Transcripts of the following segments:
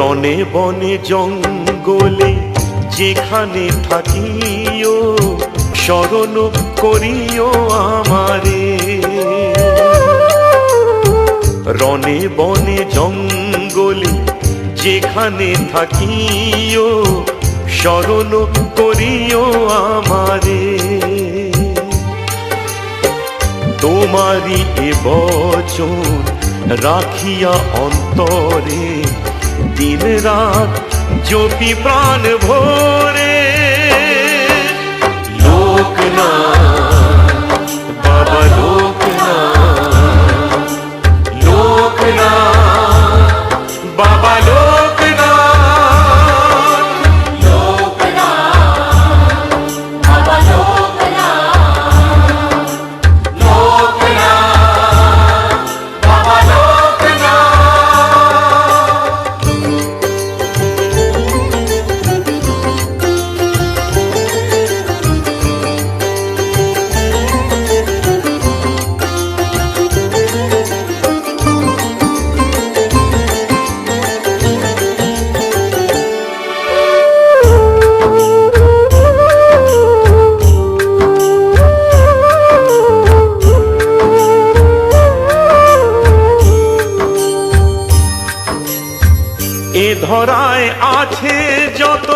রনে বনে জঙ্গলে যেখানে থাকিও স্মরণ করিও আমারে। রনে বনে জঙ্গলে যেখানে থাকিও স্মরণ করিও আমারে। তোমারি এ বচন রাখিয়া অন্তরে দিন রাত জপি প্রাণ ভরে। লোকনাথ বাবা লোকনাথ, লোকনাথ বাবা লোকনাথ, লোকনাথ বাবা লোকনাথ, লোকনাথ বাবা লোকনাথ। এ ধরায় আছে যত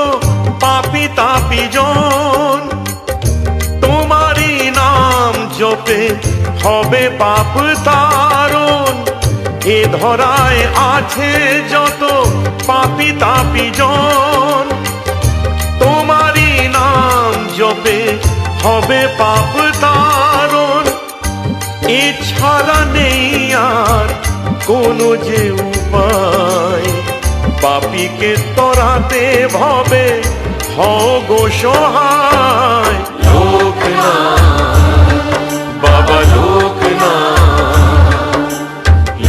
পাপী তাপী জন, তোমারই নাম জপে হবে পাপ তারণ। এ ধরায় আছে যত পাপী তাপী জন, তোমারই নাম জপে হবে পাপ তারণ। এছাড়া নেই আর কোনো যে উপায়, পাপীকে তরাতে ভবে হও গো সহায়। লোকনাথ বাবা লোকনাথ,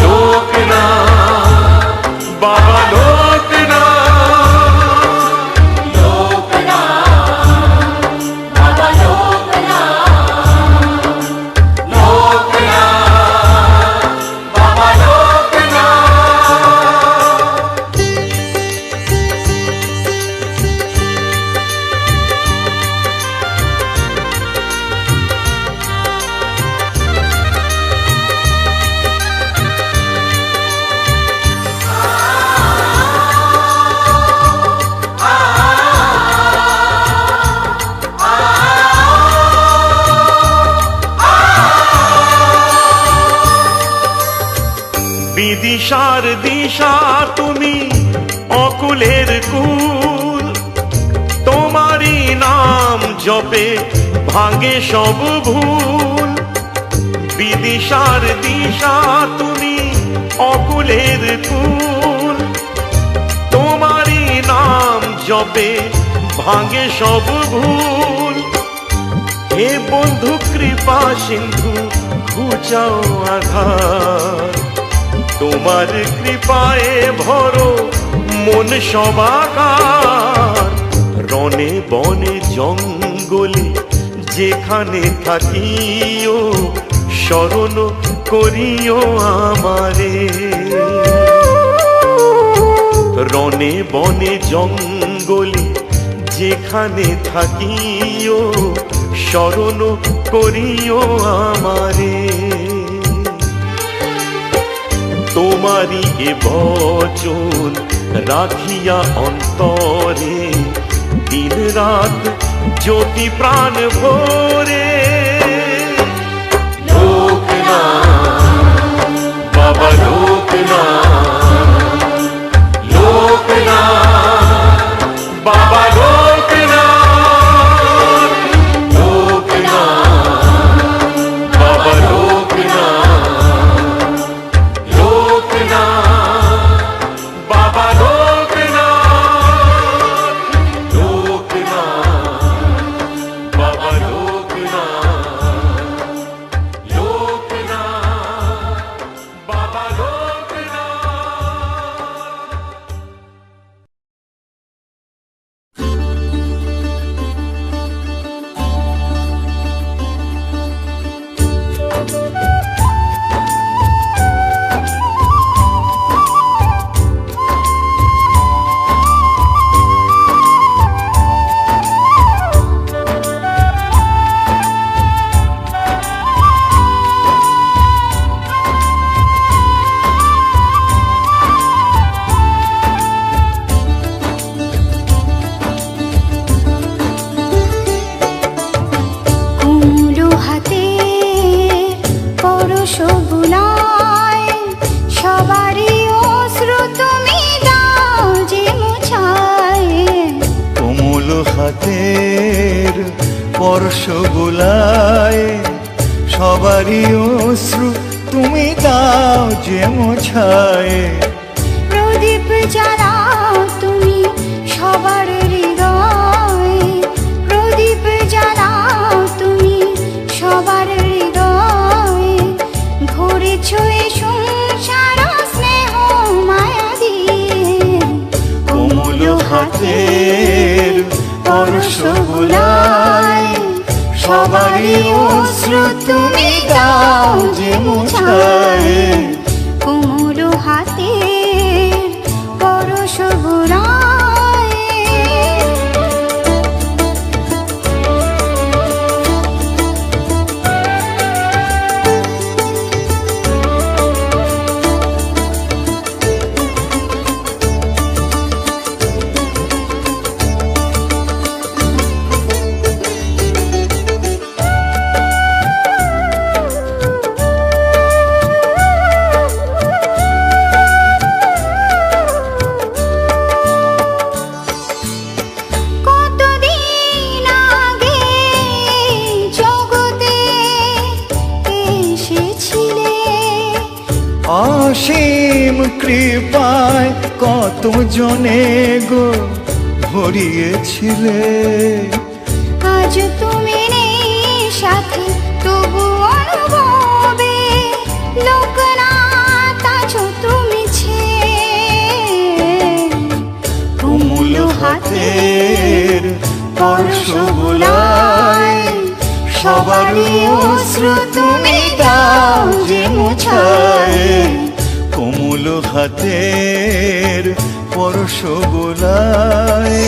লোকনাথ বাবা লোকনাথ, লোকনাথ বাবা লোকনাথ, লোকনাথ বাবা লোকনাথ। বিদিশার দিশা তুমি অকুলের কুল, তোমারই নাম জপে ভাঙে সব ভুল। বিদিশার দিশা তুমি অকুলের কুল, তোমারই নাম জপে ভাঙে সব ভুল। হে বন্ধু কৃপা সিন্ধু ঘুচাও আধার, তোমার কৃপায় ভরো মন সবাকার। রনে বনে জঙ্গলে যেখানে থাকিও স্মরণ করিও আমারে। রনে বনে জঙ্গলে যেখানে থাকিও স্মরণ করিও আমারে। তোমারি এ বচন রাখিয়া অন্তরে দিন রাত জ্যোতি প্রাণ ভরে। লোকনাথ বাবা লোকনাথ, লোকনাথ বাবা লোকনাথ, লোকনাথ বাবা লোকনাথ, লোকনাথ বাবা লোকনাথ, লোকনাথ বাবা লোকনাথ, লোকনাথ বাবা লোকনাথ। হাতের স্পর্শ বোলায় সবারই অশ্রু তুমি দাও যে মোছায়। প্রদীপ জ্বালাও তুমি সবার হৃদয়ে, প্রদীপ জ্বালাও তুমি সবার হৃদয়ে, ভরেছ এ সংসার স্নেহ মায়া দিয়ে। কোমল হাতের স্পর্শ বোলায় সবারই অশ্রু তুমি দাও যে মোছায়। কোমল হাতের পরশ বোলায়। কতদিন আগে জগতে এসেছিলে, অসীম কৃপায় কত জনে গো ভরিয়েছিলে। আজ তুমি নেই সাথে তবু অনুভবে লোকনাথ আছো তুমি ছে। কোমল হাতের স্পর্শ বোলায় সবারই অশ্রু তুমি দাও যে মোছায়। কোমল হাতের স্পর্শ বোলায়।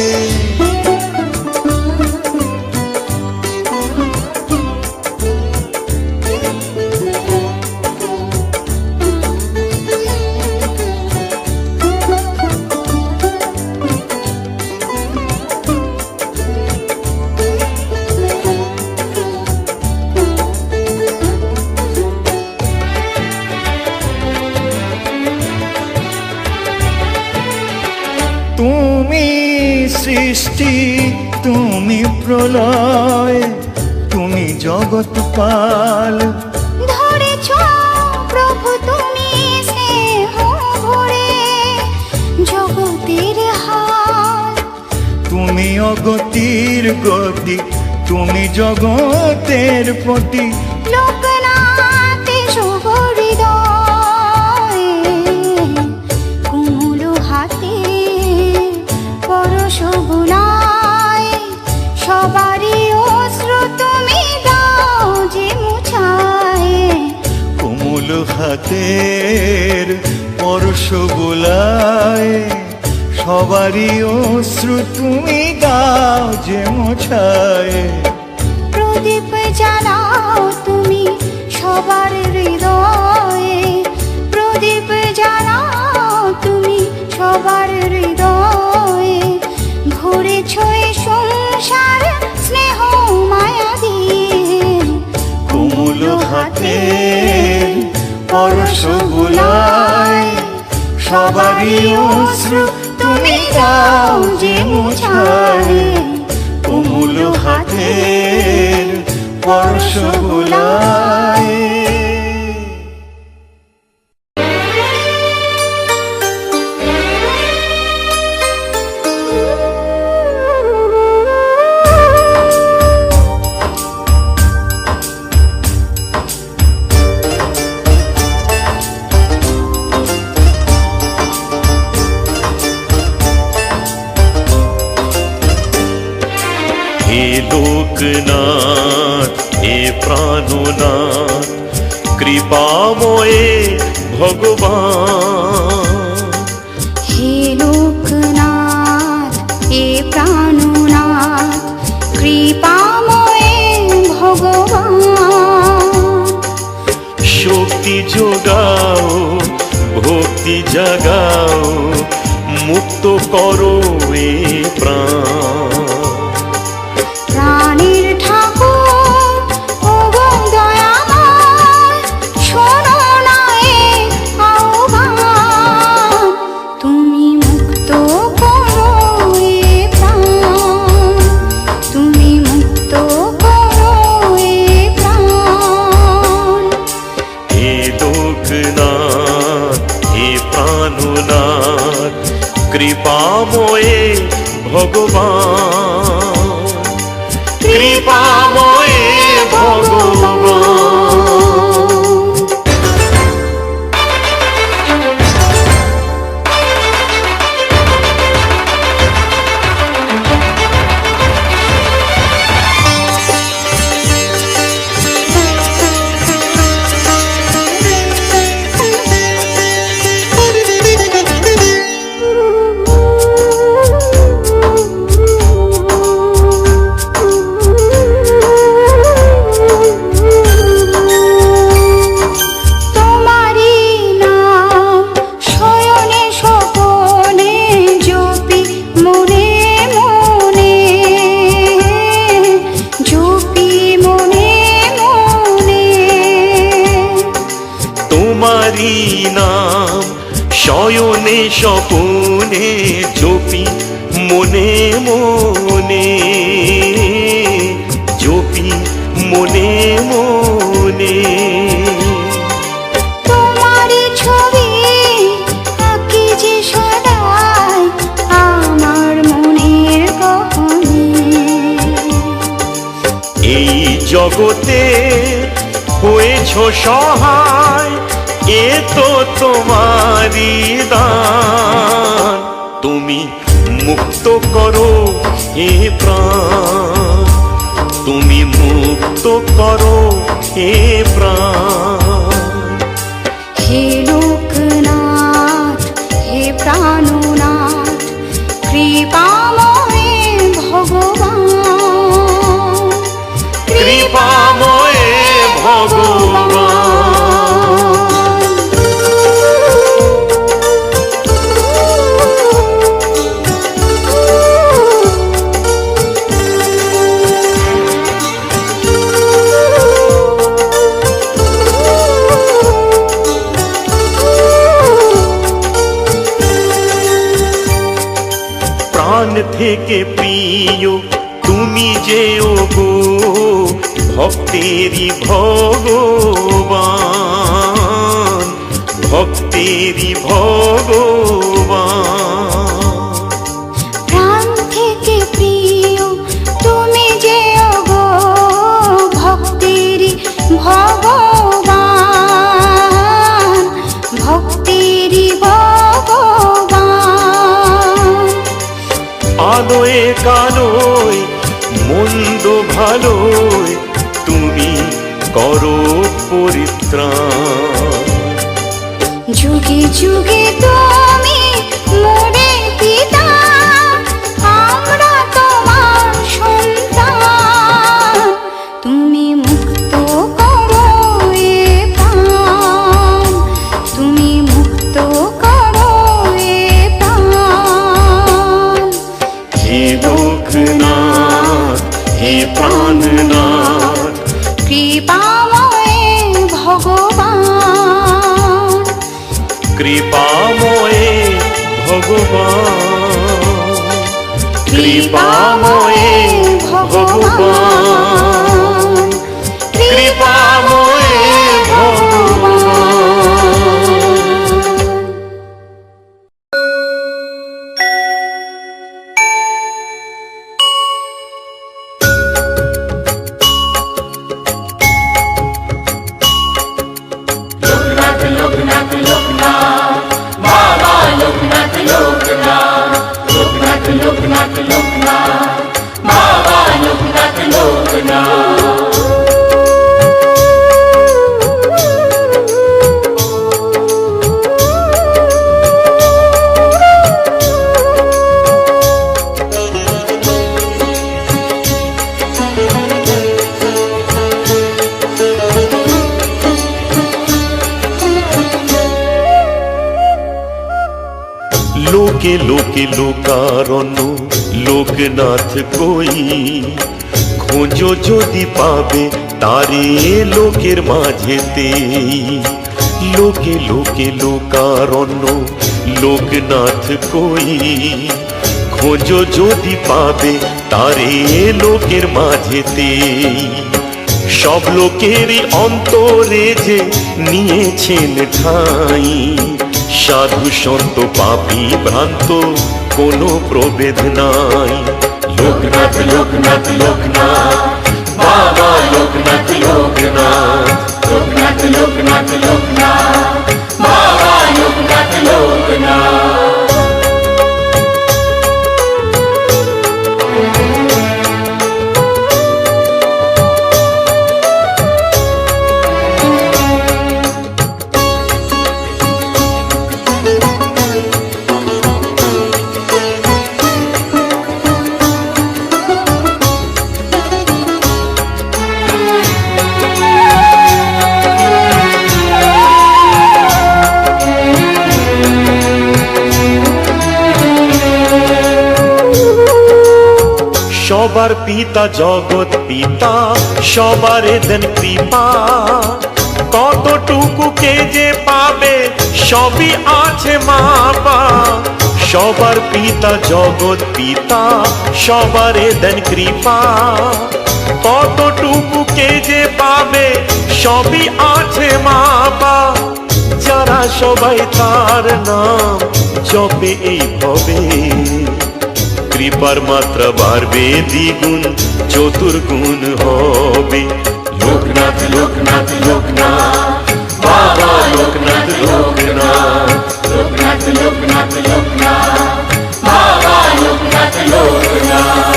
তুমি সৃষ্টি তুমি প্রলয় তুমি জগৎপাল। ধরেছ প্রভু তুমি স্নেহ ভরে জগতের হাল। তুমি অগতির গতি তুমি জগতের পতি। লোকনাথ শুভ হৃদয়ে, কোমল হাতে পরশ বোলায় সবারই অশ্রু তুমি দাও যে মুছায়। কোমল হাতের স্পর্শ বোলায় সবারই অশ্রু তুমি দাও যে মোছায়। প্রদীপ জ্বালাও তুমি সবার হৃদয়ে, প্রদীপ জ্বালাও তুমি সবার হৃদয়ে, ভরেছ এ সংসার স্নেহ মায়া দিয়ে। কোমল হাতের স্পর্শ বোলায় সবারই অশ্রু তুমি দাও যে মোছায়। কোমল হাতের স্পর্শ বোলায়। হে লোকনাথ হে প্রাণনাথ কৃপাময়ে ভগবান। হে লোকনাথ হে প্রাণনাথ কৃপাময়ে ভগবান। শক্তি যোগাও ভক্তি জাগাও মুক্ত করো এ প্রাণ। প্রাণের ঠাকুর ও গো দয়াময়, শোনো না এ আহ্বান, তুমি মুক্ত করো এ প্রাণ। কৃপাময়ে ভগবান, কৃপাময়ে ভগবান। তোমারি নাম শয়নে স্বপনে জপি মনে মনে, জপি মনে মনে। তোমারি ছবি আঁকি যে সদাই আমার মনের গহনে। এই জগতে হয়েছ সহায়, এ তো তোমারি দান। তুমি মুক্ত করো হে প্রাণ, তুমি মুক্ত করো হে প্রাণ। হে লোকনাথ হে প্রাণনাথ কৃপাময়ে ভগবান, কৃপাময়ে ভগবান। প্রাণ থেকে প্রিয় তুমি যে গো ভক্তেরি ভগবান, ভক্তেরি ভগবান। প্রাণ থেকে প্রিয় তুমি যে গো ভক্তেরি ভগবান, ভক্তেরি ভগবান। আলোয় কালোয় মন্দ ভালোয় তুমি করো পরিত্রাণ। যুগে যুগে তুমি মোরে পিতা, আমরা তোমার সন্তান। তুমি মুক্ত করো এ প্রাণ, তুমি মুক্ত করো এ প্রাণ। হে লোকনাথ হে প্রাণনাথ কৃপাময়ে ভগবান, কৃপাময়ে ভগবান, কৃপাময়ে ভগবান, কৃপাময়ে ভগবান। লোকনাথ লোকনাথ লোকনাথ বাবা লোকনাথ লোকনাথ, লোকনাথ লোকনাথ লোকনাথ বাবা লোকনাথ লোকনাথ। লোকে লোকে লোকারণ্য লোকনাথ কই, খোঁজো যদি পাবে তারে লোকের মাঝেতে। লোকে লোকে লোকারণ্য লোকনাথ কই, খোঁজো যদি পাবে তারে লোকের মাঝেতে। সব লোকেরই অন্তরে যে নিয়েছেন ঠাঁই, সাধু সন্ত পাপী ভ্রান্ত কোনো প্রভেদ নাই। লোকনাথ লোকনাথ লোকনাথ বাবা লোকনাথ লোকনাথ লোকনাথ লোকনাথ লোকনাথ বাবা লোকনাথ লোকনাথ। সবার পিতা জগৎ পিতা সবার দেন কৃপা, কতটুকু কে যে পাবে সবই আছে মাপা। সবার পিতা জগৎ পিতা সবার দেন কৃপা, কতটুকু কে যে পাবে সবই আছে মাপা। যারা সবাই তার নাম জপে এই ভবে, কৃপার মাত্রা বাড়বে দ্বিগুণ চতুর্গুণ হবে। লোকনাথ লোকনাথ লোকনাথ বাবা লোকনাথ লোকনাথ লোকনাথ লোকনাথ লোকনাথ বাবা লোকনাথ লোকনাথ।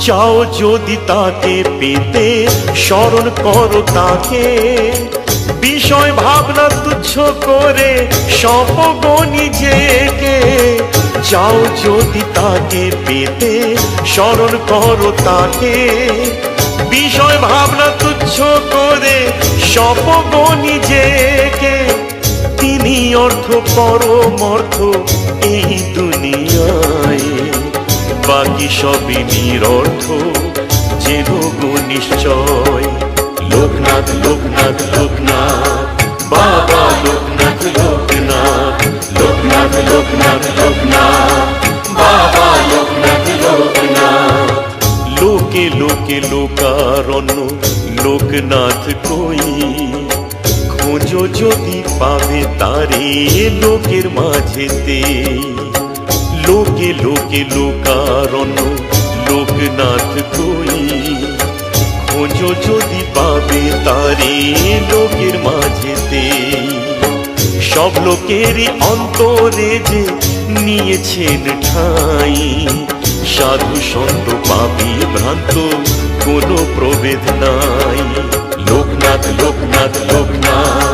চাও যদি তাকে পেতে স্মরণ করো তাকে, বিষয় ভাবনা তুচ্ছ করে সঁপো নিজেকে। চাও যদি তাকে পেতে স্মরণ করো তাকে, বিষয় ভাবনা তুচ্ছ করে সঁপো নিজেকে। তিনি অর্থ পরমর্থ এই দুনিয়ায়, বাকি সবই নিরর্থ যেন গো নিশ্চয়। লোকনাথ লোকনাথ লোকনাথ বাবা লোকনাথ লোকনাথ লোকনাথ লোকনাথ লোকনাথ বাবা লোকনাথ লোকনাথ। লোকে লোকে লোকারণ্য লোকনাথ কই, খোঁজো যদি পাবে তারে লোকের মাঝেতে। লোকে লোকে লোকারণ্য লোকনাথ কই, খোঁজো যদি পাবে তারে লোকের মাঝেতে। সব লোকেরই অন্তরে যে নিয়েছেন ঠাঁই, সাধু সন্ত পাপী ভ্রান্ত কোনো প্রভেদ নাই। লোকনাথ লোকনাথ লোকনাথ